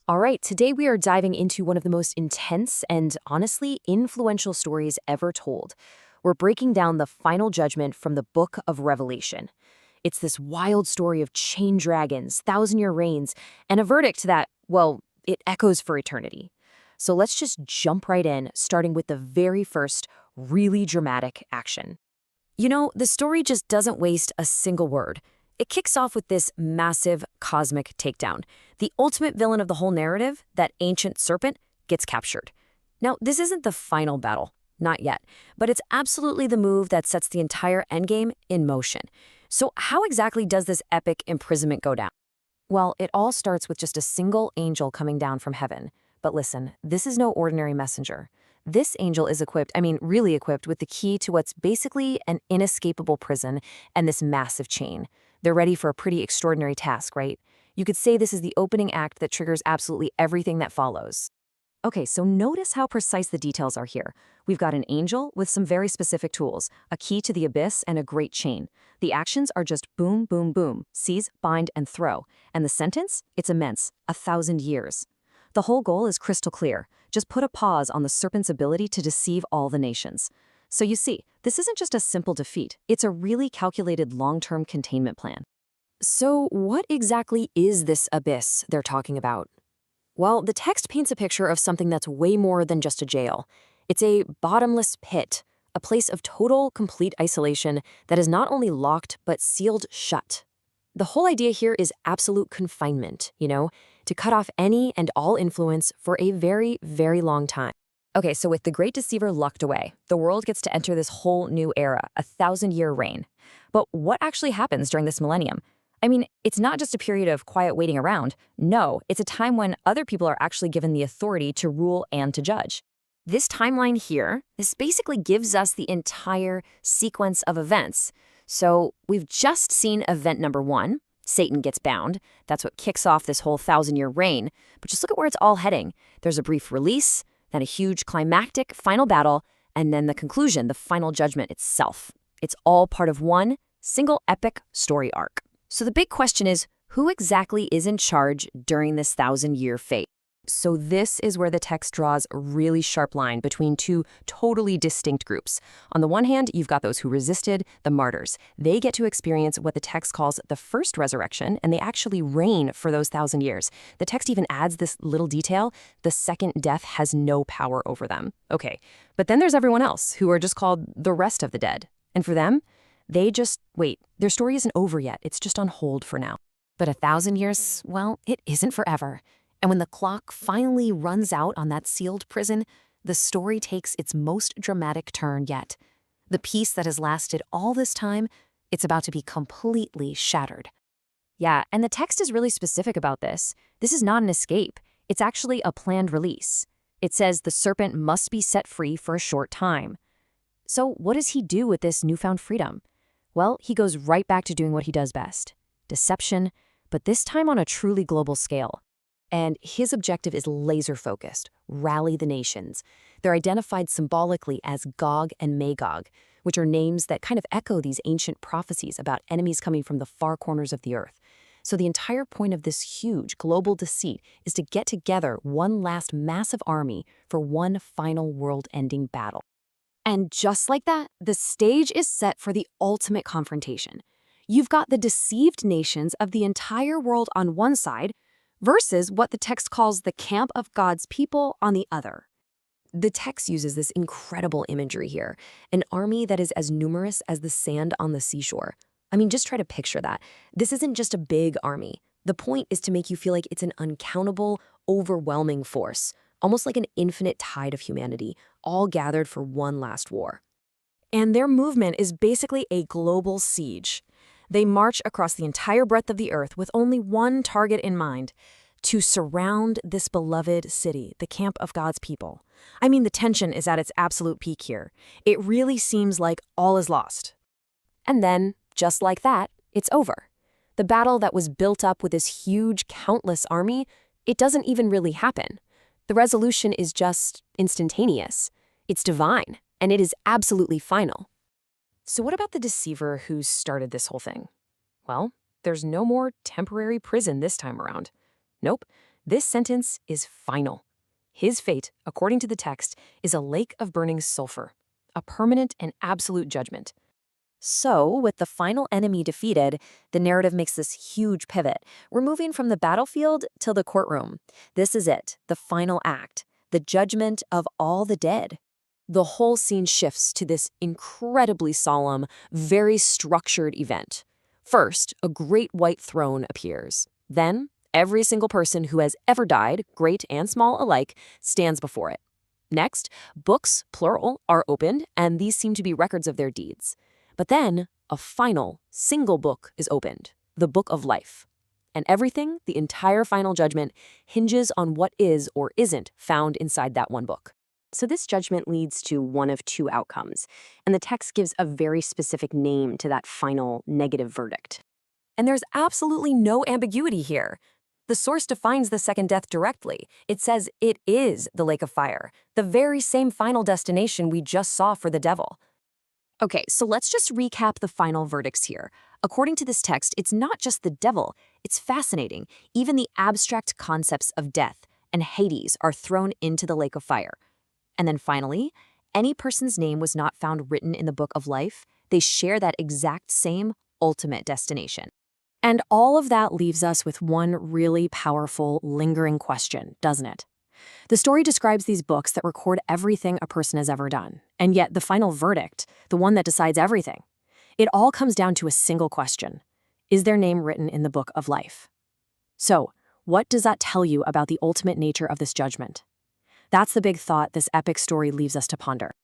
All right, today we are diving into one of the most intense and honestly influential stories ever told. We're breaking down the final judgment from the Book of Revelation. It's this wild story of chain dragons, thousand-year reigns, and a verdict that, well, it echoes for eternity. So let's just jump right in, starting with the very first really dramatic action. The story just doesn't waste a single word. It kicks off with this massive cosmic takedown. The ultimate villain of the whole narrative, that ancient serpent, gets captured. Now, this isn't the final battle, not yet, but it's absolutely the move that sets the entire endgame in motion. So how exactly does this epic imprisonment go down? Well, it all starts with just a single angel coming down from heaven. But listen, this is no ordinary messenger. This angel is equipped, really equipped with the key to what's basically an inescapable prison and this massive chain. They're ready for a pretty extraordinary task, right? You could say this is the opening act that triggers absolutely everything that follows. Okay, so notice how precise the details are here. We've got an angel with some very specific tools, a key to the abyss and a great chain. The actions are just boom, boom, boom, seize, bind, and throw. And the sentence? It's immense, 1,000 years. The whole goal is crystal clear. Just put a pause on the serpent's ability to deceive all the nations. So you see, this isn't just a simple defeat. It's a really calculated long-term containment plan. So what exactly is this abyss they're talking about? Well, the text paints a picture of something that's way more than just a jail. It's a bottomless pit, a place of total, complete isolation that is not only locked but sealed shut. The whole idea here is absolute confinement, to cut off any and all influence for a very, very long time. Okay, so with the great deceiver locked away, the world gets to enter this whole new era, a 1,000-year reign. But what actually happens during this millennium? It's not just a period of quiet waiting around. No, it's a time when other people are actually given the authority to rule and to judge. This timeline here, this basically gives us the entire sequence of events. So we've just seen event number 1, Satan gets bound. That's what kicks off this whole 1,000-year reign. But just look at where it's all heading. There's a brief release, then a huge climactic final battle, and then the conclusion, the final judgment itself. It's all part of one single epic story arc. So the big question is, who exactly is in charge during this 1,000-year fate? So this is where the text draws a really sharp line between two totally distinct groups. On the one hand, you've got those who resisted, the martyrs. They get to experience what the text calls the first resurrection, and they actually reign for those 1,000 years. The text even adds this little detail: the second death has no power over them. Okay, but then there's everyone else, who are just called the rest of the dead. And for them, they just wait. Their story isn't over yet. It's just on hold for now. But 1,000 years, well, it isn't forever. And when the clock finally runs out on that sealed prison, the story takes its most dramatic turn yet. The peace that has lasted all this time, it's about to be completely shattered. Yeah, and the text is really specific about this. This is not an escape. It's actually a planned release. It says the serpent must be set free for a short time. So what does he do with this newfound freedom? Well, he goes right back to doing what he does best: deception, but this time on a truly global scale. And his objective is laser-focused: rally the nations. They're identified symbolically as Gog and Magog, which are names that kind of echo these ancient prophecies about enemies coming from the far corners of the earth. So the entire point of this huge global deceit is to get together one last massive army for one final world-ending battle. And just like that, the stage is set for the ultimate confrontation. You've got the deceived nations of the entire world on one side versus what the text calls the camp of God's people on the other. The text uses this incredible imagery here: an army that is as numerous as the sand on the seashore. Just try to picture that. This isn't just a big army. The point is to make you feel like it's an uncountable, overwhelming force, almost like an infinite tide of humanity, all gathered for one last war. And their movement is basically a global siege. They march across the entire breadth of the earth with only one target in mind: to surround this beloved city, the camp of God's people. The tension is at its absolute peak here. It really seems like all is lost. And then, just like that, it's over. The battle that was built up with this huge, countless army, it doesn't even really happen. The resolution is just instantaneous. It's divine, and it is absolutely final. So what about the deceiver who started this whole thing? Well, there's no more temporary prison this time around. Nope. This sentence is final. His fate, according to the text, is a lake of burning sulfur, a permanent and absolute judgment. So, with the final enemy defeated, the narrative makes this huge pivot. We're moving from the battlefield to the courtroom. This is it, the final act, the judgment of all the dead. The whole scene shifts to this incredibly solemn, very structured event. First, a great white throne appears. Then, every single person who has ever died, great and small alike, stands before it. Next, books, plural, are opened, and these seem to be records of their deeds. But then, a final, single book is opened, the Book of Life. And everything, the entire final judgment, hinges on what is or isn't found inside that one book. So this judgment leads to one of two outcomes, and the text gives a very specific name to that final negative verdict. And there's absolutely no ambiguity here. The source defines the second death directly. It says it is the lake of fire, the very same final destination we just saw for the devil. Okay, so let's just recap the final verdicts here. According to this text, it's not just the devil. It's fascinating. Even the abstract concepts of death and Hades are thrown into the lake of fire. And then finally, any person's name was not found written in the Book of Life. They share that exact same ultimate destination. And all of that leaves us with one really powerful, lingering question, doesn't it? The story describes these books that record everything a person has ever done. And yet the final verdict, the one that decides everything, it all comes down to a single question. Is their name written in the Book of Life? So, what does that tell you about the ultimate nature of this judgment? That's the big thought this epic story leaves us to ponder.